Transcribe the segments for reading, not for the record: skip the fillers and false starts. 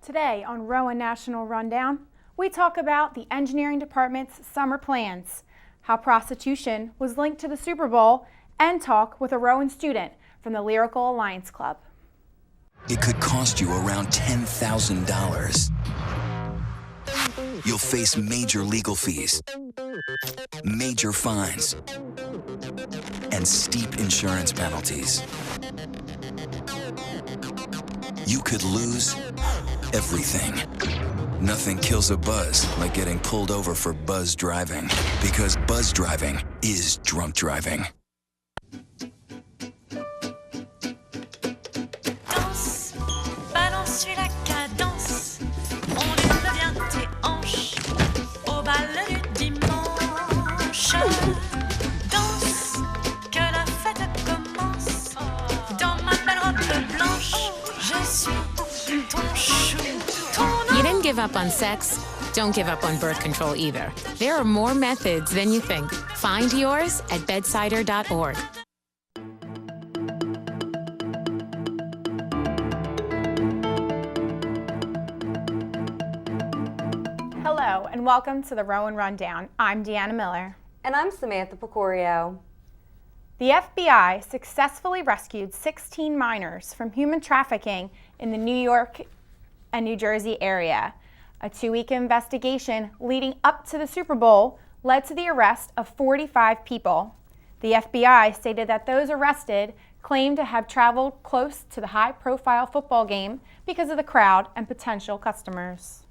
Today on Rowan National Rundown, we talk about the engineering department's summer plans, how prostitution was linked to the Super Bowl, and talk with a Rowan student from the Lyrical Alliance Club. It could cost you around $10,000. You'll face major legal fees, major fines, and steep insurance penalties. You could lose everything. Nothing kills a buzz like getting pulled over for buzz driving, because buzz driving is drunk driving. Danse, balance, suis la cadence. On lève bien tes hanches au bal du dimanche. Danse, que la fête commence. Dans ma belle robe blanche, je suis ton chou. You didn't give up on sex, don't give up on birth control either. There are more methods than you think. Find yours at bedsider.org. Hello and welcome to the Rowan Rundown. I'm Deanna Miller. And I'm Samantha Picorio. The FBI successfully rescued 16 minors from human trafficking in the New York and New Jersey area. A 2-week investigation leading up to the Super Bowl led to the arrest of 45 people. The FBI stated that those arrested claimed to have traveled close to the high-profile football game because of the crowd and potential customers.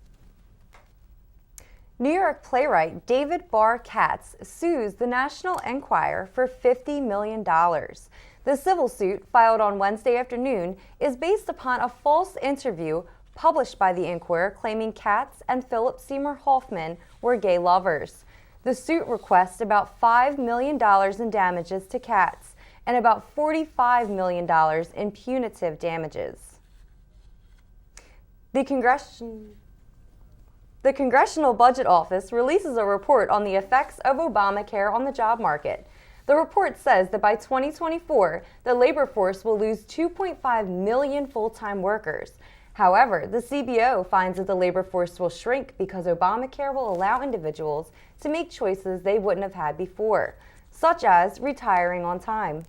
New York playwright David Barr Katz sues the National Enquirer for $50 million. The civil suit, filed on Wednesday afternoon, is based upon a false interview published by the Enquirer claiming Katz and Philip Seymour Hoffman were gay lovers. The suit requests about $5 million in damages to Katz and about $45 million in punitive damages. The Congressional Budget Office releases a report on the effects of Obamacare on the job market. The report says that by 2024, the labor force will lose 2.5 million full-time workers. However, the CBO finds that the labor force will shrink because Obamacare will allow individuals to make choices they wouldn't have had before, such as retiring on time.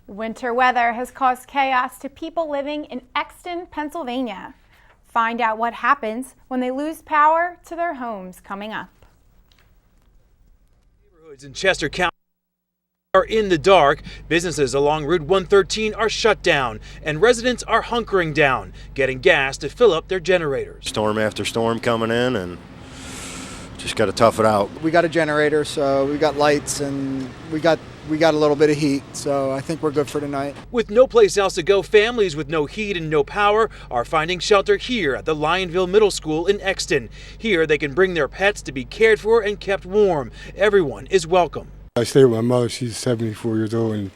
Winter weather has caused chaos to people living in Exton, Pennsylvania. Find out what happens when they lose power to their homes coming up. Neighborhoods in Chester County are in the dark. Businesses along Route 113 are shut down, and residents are hunkering down, getting gas to fill up their generators. Storm after storm coming in, and just got to tough it out. We got a generator, so we got lights, and we got a little bit of heat, so I think we're good for tonight. With no place else to go, families with no heat and no power are finding shelter here at the Lionville Middle School in Exton. Here they can bring their pets to be cared for and kept warm. Everyone is welcome. I stay with my mother. She's 74 years old, and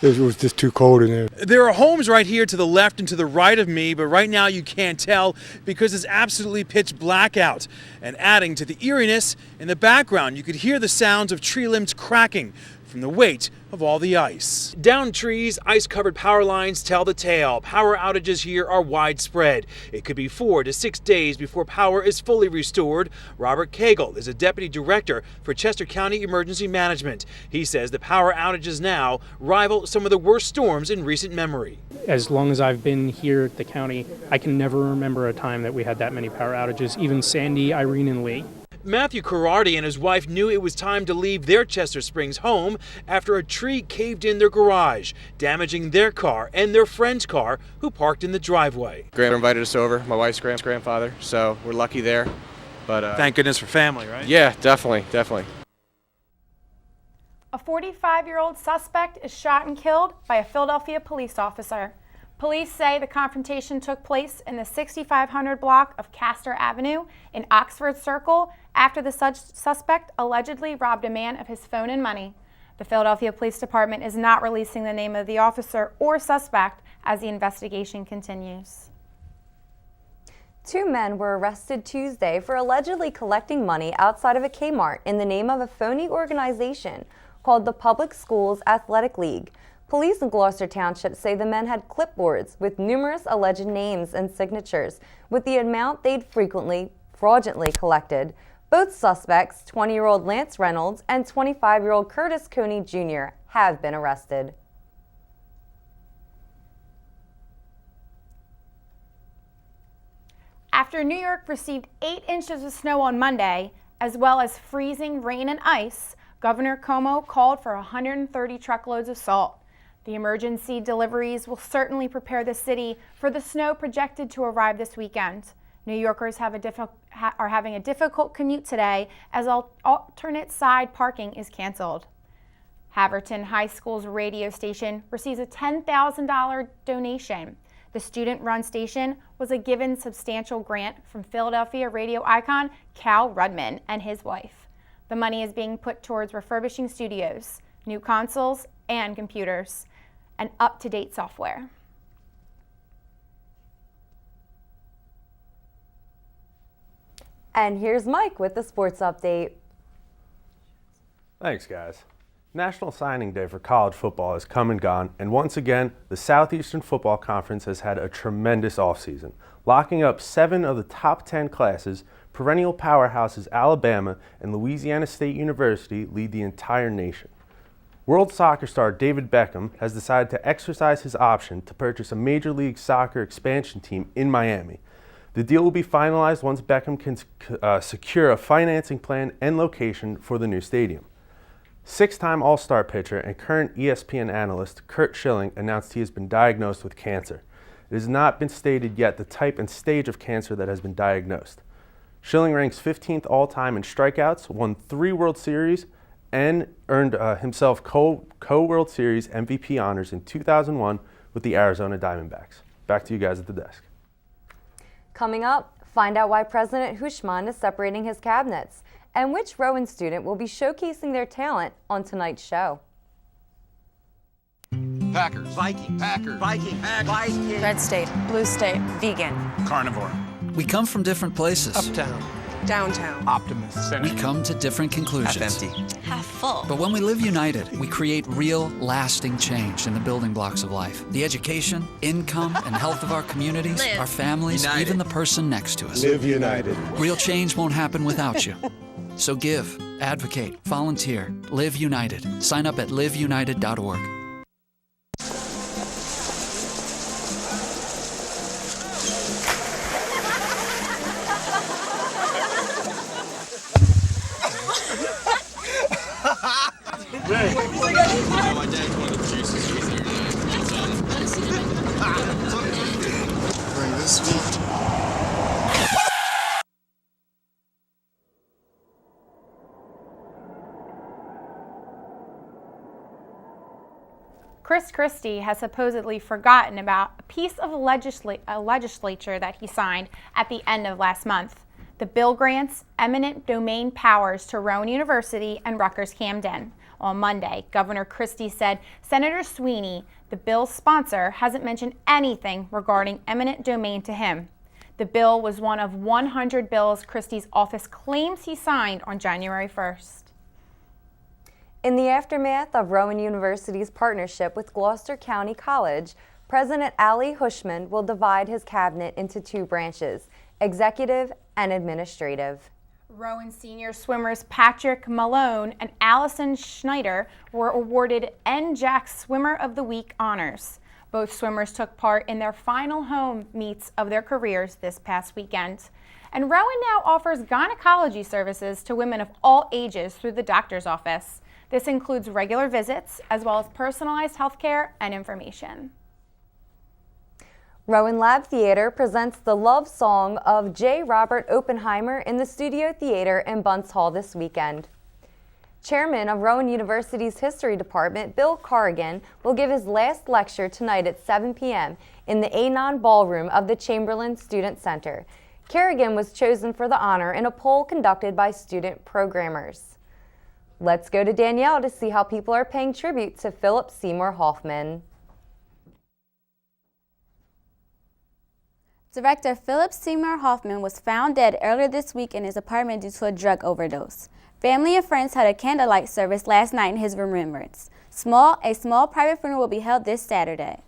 it was just too cold in there. There are homes right here to the left and to the right of me, but right now you can't tell because it's absolutely pitch black out. And adding to the eeriness, in the background you could hear the sounds of tree limbs cracking from the weight of all the ice. Downed trees, ice-covered power lines tell the tale. Power outages here are widespread. It could be 4 to 6 days before power is fully restored. Robert Cagle is a deputy director for Chester County Emergency Management. He says the power outages now rival some of the worst storms in recent memory. As long as I've been here at the county, I can never remember a time that we had that many power outages, even Sandy, Irene, and Lee. Matthew Carardi and his wife knew it was time to leave their Chester Springs home after a tree caved in their garage, damaging their car and their friend's car who parked in the driveway. Grandma invited us over, my wife's grandfather, so we're lucky there. But thank goodness for family, right? Yeah, definitely. A 45-year-old suspect is shot and killed by a Philadelphia police officer. Police say the confrontation took place in the 6500 block of Castor Avenue in Oxford Circle after the suspect allegedly robbed a man of his phone and money. The Philadelphia Police Department is not releasing the name of the officer or suspect as the investigation continues. 2 men were arrested Tuesday for allegedly collecting money outside of a Kmart in the name of a phony organization called the Public Schools Athletic League. Police in Gloucester Township say the men had clipboards with numerous alleged names and signatures with the amount they'd fraudulently collected. Both suspects, 20-year-old Lance Reynolds and 25-year-old Curtis Coney Jr., have been arrested. After New York received 8 inches of snow on Monday, as well as freezing rain and ice, Governor Cuomo called for 130 truckloads of salt. The emergency deliveries will certainly prepare the city for the snow projected to arrive this weekend. New Yorkers are having a difficult commute today as alternate side parking is canceled. Haverton High School's radio station receives a $10,000 donation. The student-run station was a given substantial grant from Philadelphia radio icon Cal Rudman and his wife. The money is being put towards refurbishing studios, new consoles and computers, and up-to-date software. And here's Mike with the sports update. Thanks, guys. National Signing Day for college football has come and gone, and once again, the Southeastern Football Conference has had a tremendous offseason, locking up 7 of the top 10 classes. Perennial powerhouses Alabama and Louisiana State University lead the entire nation. World soccer star David Beckham has decided to exercise his option to purchase a Major League Soccer expansion team in Miami. The deal will be finalized once Beckham can secure a financing plan and location for the new stadium. 6-time All-Star pitcher and current ESPN analyst Curt Schilling announced he has been diagnosed with cancer. It has not been stated yet the type and stage of cancer that has been diagnosed. Schilling ranks 15th all-time in strikeouts, won 3 World Series, and earned himself co-World Series MVP honors in 2001 with the Arizona Diamondbacks. Back to you guys at the desk. Coming up, find out why President Hushman is separating his cabinets and which Rowan student will be showcasing their talent on tonight's show. Packers, Vikings, Packers, Vikings, Vikings. Red state, blue state, vegan, Carnivore. We come from different places. uptown, downtown, Optimist. We come to different conclusions. Half empty. Half full. But when we live united, we create real, lasting change in the building blocks of life. The education, income, and health of our communities, Live our families, united. Even the person next to us. Live united. Real change won't happen without you. So give, advocate, volunteer, live united. Sign up at liveunited.org. Bring this sweet. Chris Christie has supposedly forgotten about a piece of legislature that he signed at the end of last month. The bill grants eminent domain powers to Rowan University and Rutgers-Camden. On Monday, Governor Christie said Senator Sweeney, the bill's sponsor, hasn't mentioned anything regarding eminent domain to him. The bill was one of 100 bills Christie's office claims he signed on January 1st. In the aftermath of Rowan University's partnership with Gloucester County College, President Ali Hushman will divide his cabinet into 2 branches, executive and administrative. Rowan senior swimmers Patrick Malone and Allison Schneider were awarded NJAC Swimmer of the Week honors. Both swimmers took part in their final home meets of their careers this past weekend. And Rowan now offers gynecology services to women of all ages through the doctor's office. This includes regular visits as well as personalized health care and information. Rowan Lab Theater presents the love song of J. Robert Oppenheimer in the Studio Theater in Bunce Hall this weekend. Chairman of Rowan University's History Department, Bill Corrigan, will give his last lecture tonight at 7 p.m. in the Anon Ballroom of the Chamberlain Student Center. Corrigan was chosen for the honor in a poll conducted by student programmers. Let's go to Danielle to see how people are paying tribute to Philip Seymour Hoffman. Director Philip Seymour Hoffman was found dead earlier this week in his apartment due to a drug overdose. Family and friends had a candlelight service last night in his remembrance. A small private funeral will be held this Saturday.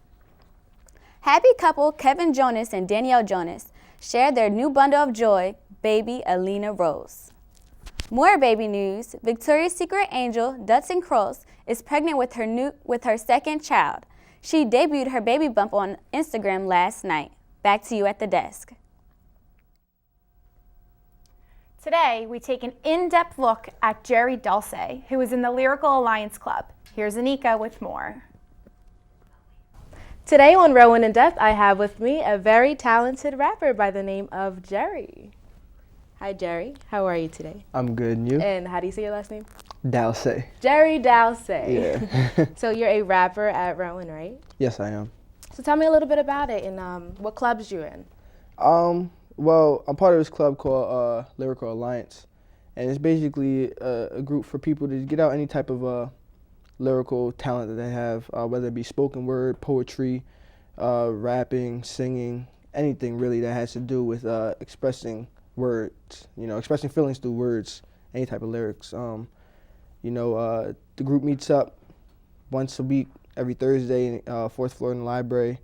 Happy couple Kevin Jonas and Danielle Jonas shared their new bundle of joy, baby Alina Rose. More baby news. Victoria's Secret angel, Dutson Cross, is pregnant with her second child. She debuted her baby bump on Instagram last night. Back to you at the desk. Today, we take an in-depth look at Jerry Dulce, who is in the Lyrical Alliance Club. Here's Anika with more. Today on Rowan in Depth, I have with me a very talented rapper by the name of Jerry. Hi, Jerry. How are you today? I'm good, and you? And how do you say your last name? Dulce. Jerry Dulce. Yeah. So you're a rapper at Rowan, right? Yes, I am. So tell me a little bit about it and what clubs you're in. Well, I'm part of this club called Lyrical Alliance, and it's basically a group for people to get out any type of lyrical talent that they have, whether it be spoken word, poetry, rapping, singing, anything really that has to do with expressing words, expressing feelings through words, any type of lyrics. The group meets up once a week, every Thursday, 4th floor in the library,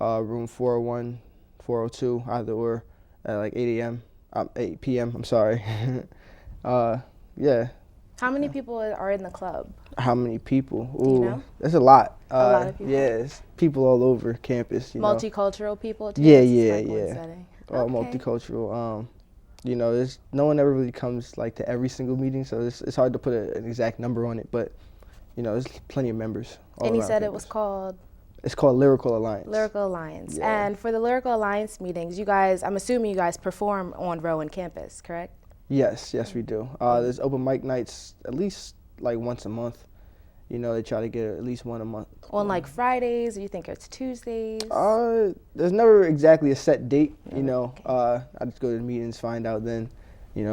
room 401, 402, either or, at like 8 p.m., I'm sorry. Yeah. How many people are in the club? How many people? Ooh, do you know? That's a lot. A lot of people? Yeah, it's people all over campus. Multicultural people too? Yeah. All Okay. multicultural. There's no one ever really comes like to every single meeting, so it's hard to put an exact number on it, but there's plenty of members. And you said it was called? It's called Lyrical Alliance. Lyrical Alliance. Yeah. And for the Lyrical Alliance meetings, I'm assuming you guys perform on Rowan campus, correct? Yes, we do. There's open mic nights at least like once a month. They try to get at least one a month. On like Fridays, or you think it's Tuesdays? There's never exactly a set date. I just go to the meetings, find out then. They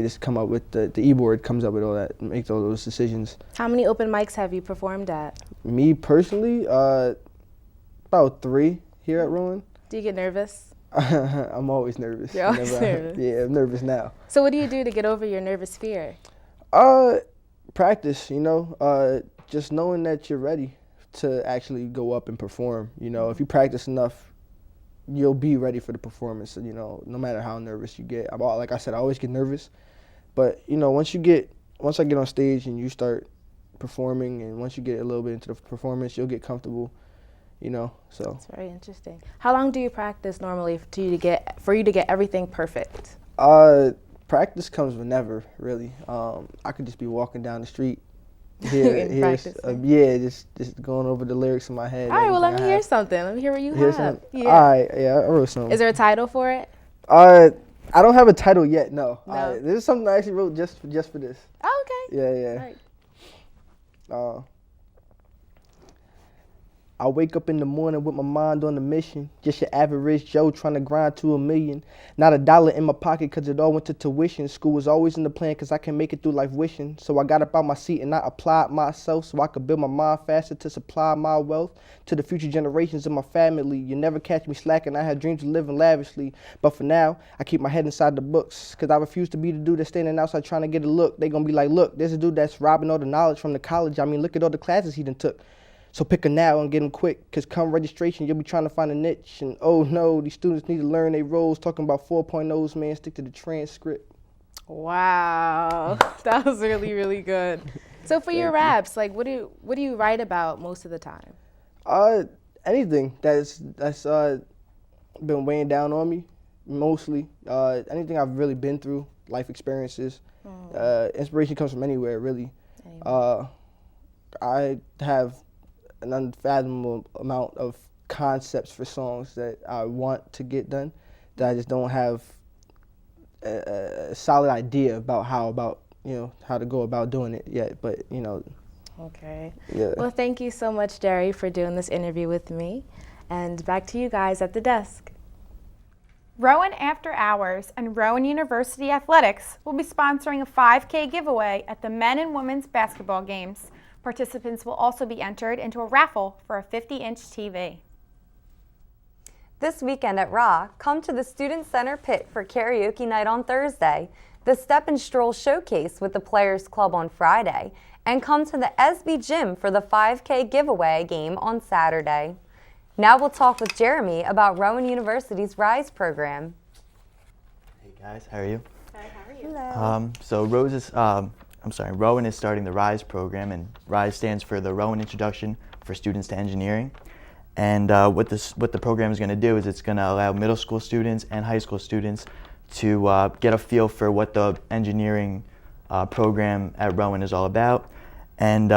just come up with the e-board comes up with all that, makes all those decisions. How many open mics have you performed at? Me personally, about 3 here at Rowan. Do you get nervous? I'm always nervous. You're always nervous? Yeah, I'm nervous now. So what do you do to get over your nervous fear? Practice, just knowing that you're ready to actually go up and perform. If you practice enough, you'll be ready for the performance, no matter how nervous you get. Like I said, I always get nervous, but once I get on stage and you start performing, and once you get a little bit into the performance, you'll get comfortable, so. That's very interesting. How long do you practice normally for you to get everything perfect? Practice comes whenever, really. I could just be walking down the street, just going over the lyrics in my head. All right, well, let me hear something. Let me hear what you have. Something? Yeah. All right, yeah, I wrote something. Is there a title for it? I don't have a title yet, no. No? This is something I actually wrote just for this. Oh, okay. Yeah. All right. I wake up in the morning with my mind on a mission. Just your average Joe trying to grind to $1 million. Not a dollar in my pocket cause it all went to tuition. School was always in the plan cause I can make it through life wishing. So I got up out my seat and I applied myself so I could build my mind faster to supply my wealth to the future generations of my family. You never catch me slacking, I had dreams of living lavishly. But for now, I keep my head inside the books cause I refuse to be the dude that's standing outside trying to get a look. They gonna be like, look, there's a dude that's robbing all the knowledge from the college. I mean, look at all the classes he done took. So pick a now and get them quick, cause come registration, you'll be trying to find a niche. And oh no, these students need to learn their roles. Talking about 4.0s, man, stick to the transcript. Wow, that was really, really good. So for your raps, like what do you write about most of the time? Anything that's been weighing down on me, mostly. Anything I've really been through, life experiences. Inspiration comes from anywhere, really. I have an unfathomable amount of concepts for songs that I want to get done that I just don't have a solid idea about how to go about doing it yet, but Okay. Yeah. Well, thank you so much, Jerry, for doing this interview with me, and back to you guys at the desk. Rowan After Hours and Rowan University Athletics will be sponsoring a 5K giveaway at the men and women's basketball games. Participants will also be entered into a raffle for a 50-inch TV. This weekend at RA, come to the Student Center Pit for karaoke night on Thursday, the Step and Stroll Showcase with the Players Club on Friday, and come to the SB Gym for the 5K giveaway game on Saturday. Now we'll talk with Jeremy about Rowan University's RISE program. Hey guys, how are you? Hi, how are you? Hello. Rowan is starting the RISE program, and RISE stands for the Rowan Introduction for Students to Engineering. And what the program is going to do is it's going to allow middle school students and high school students to get a feel for what the engineering program at Rowan is all about. And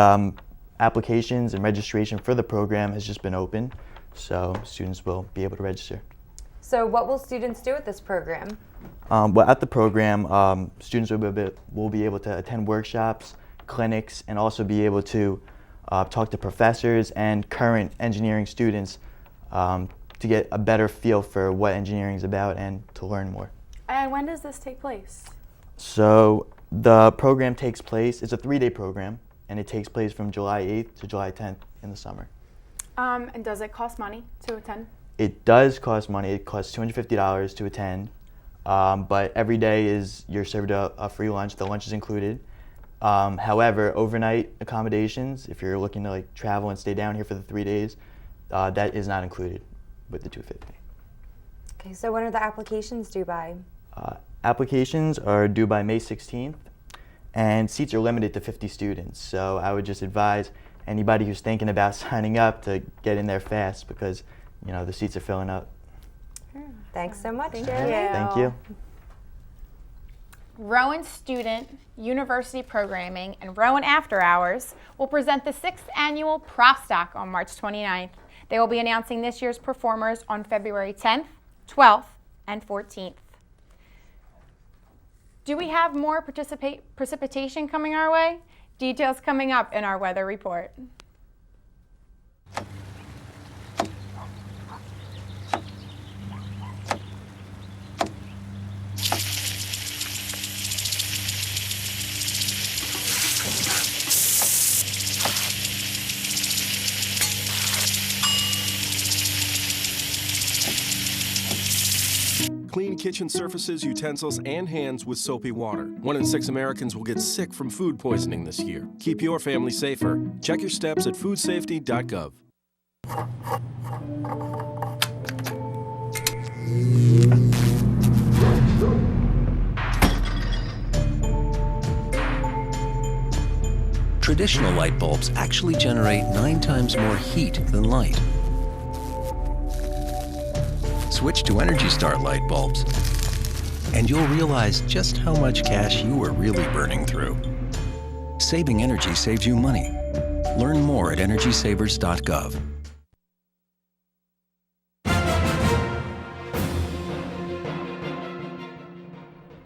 applications and registration for the program has just been open, so students will be able to register. So what will students do at this program? Well, at the program, students will be able to attend workshops, clinics, and also be able to talk to professors and current engineering students to get a better feel for what engineering is about and to learn more. And when does this take place? So the program takes place, it's a 3-day program, and it takes place from July 8th to July 10th in the summer. And does it cost money to attend? It does cost money. It costs $250 to attend, but every day you're served a free lunch. The lunch is included. However, overnight accommodations, if you're looking to travel and stay down here for the 3 days, that is not included with the $250. Okay, so when are the applications due by? Applications are due by May 16th, and seats are limited to 50 students. So I would just advise anybody who's thinking about signing up to get in there fast, because the seats are filling up. Thanks so much, Thank Jeremy. you. Thank you. Rowan Student University Programming and Rowan After Hours will present the 6th annual Prop Stock on March 29th. They will be announcing this year's performers on February 10th, 12th, and 14th. Do we have more precipitation coming our way? Details coming up in our weather report. Clean kitchen surfaces, utensils, and hands with soapy water. 1 in 6 Americans will get sick from food poisoning this year. Keep your family safer. Check your steps at foodsafety.gov. Traditional light bulbs actually generate 9 times more heat than light. Switch to Energy Star light bulbs, and you'll realize just how much cash you are really burning through. Saving energy saves you money. Learn more at EnergySavers.gov.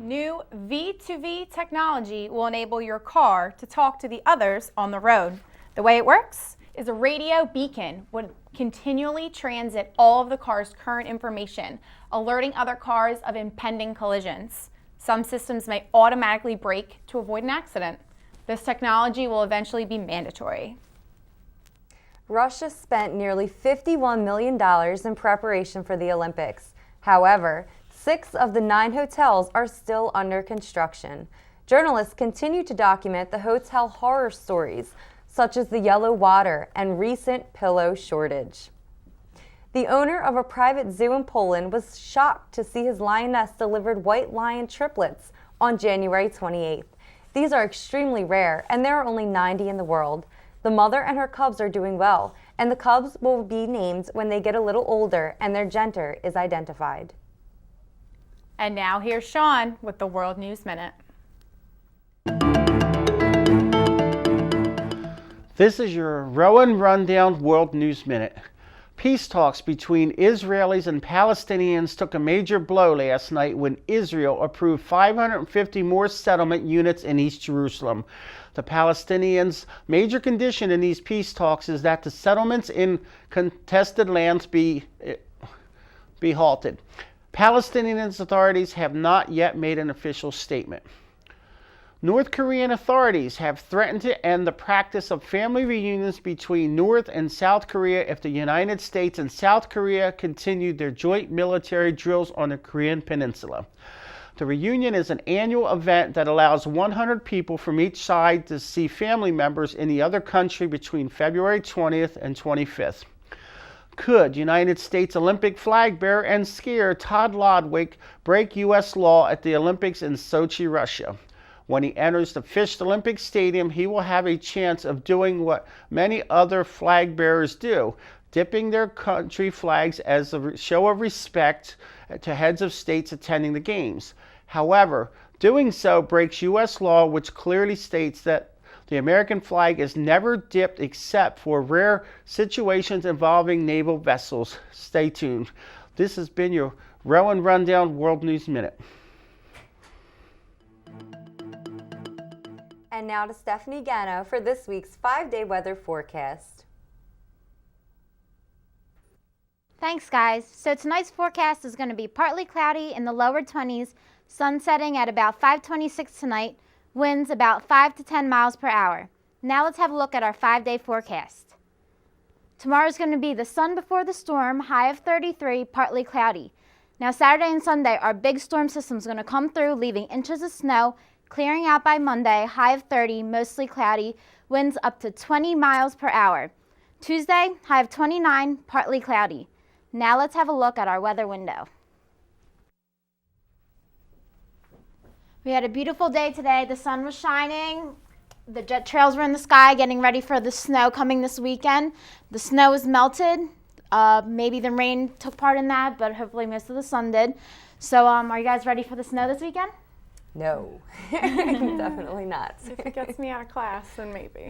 New V2V technology will enable your car to talk to the others on the road. The way it works is a radio beacon would continually transit all of the car's current information, alerting other cars of impending collisions. Some systems may automatically brake to avoid an accident. This technology will eventually be mandatory. Russia spent nearly $51 million in preparation for the Olympics. However, 6 of the 9 hotels are still under construction. Journalists continue to document the hotel horror stories, such as the yellow water and recent pillow shortage. The owner of a private zoo in Poland was shocked to see his lioness delivered white lion triplets on January 28th. These are extremely rare, and there are only 90 in the world. The mother and her cubs are doing well, and the cubs will be named when they get a little older and their gender is identified. And now here's Sean with the World News Minute. This is your Rowan Rundown World News Minute. Peace talks between Israelis and Palestinians took a major blow last night when Israel approved 550 more settlement units in East Jerusalem. The Palestinians' major condition in these peace talks is that the settlements in contested lands be halted. Palestinian authorities have not yet made an official statement. North Korean authorities have threatened to end the practice of family reunions between North and South Korea if the United States and South Korea continue their joint military drills on the Korean peninsula. The reunion is an annual event that allows 100 people from each side to see family members in the other country between February 20th and 25th. Could United States Olympic flag bearer and skier Todd Lodwick break U.S. law at the Olympics in Sochi, Russia? When he enters the Fished Olympic Stadium, he will have a chance of doing what many other flag bearers do, dipping their country flags as a show of respect to heads of states attending the games. However, doing so breaks U.S. law, which clearly states that the American flag is never dipped except for rare situations involving naval vessels. Stay tuned. This has been your Rowan Rundown World News Minute. And now to Stephanie Gano for this week's 5-day weather forecast. Thanks, guys. So tonight's forecast is going to be partly cloudy in the lower 20s, sun setting at about 5:26 tonight, winds about 5 to 10 miles per hour. Now let's have a look at our 5-day forecast. Tomorrow's going to be the sun before the storm, high of 33, partly cloudy. Now Saturday and Sunday, our big storm system's going to come through, leaving inches of snow, clearing out by Monday, high of 30, mostly cloudy, winds up to 20 miles per hour. Tuesday, high of 29, partly cloudy. Now let's have a look at our weather window. We had a beautiful day today. The sun was shining. The jet trails were in the sky, getting ready for the snow coming this weekend. The snow is melted. Maybe the rain took part in that, but hopefully most of the sun did. So are you guys ready for the snow this weekend? No, definitely not. If it gets me out of class, then maybe.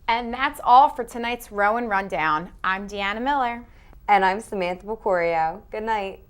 And that's all for tonight's Rowan Rundown. I'm Deanna Miller. And I'm Samantha Bocorio. Good night.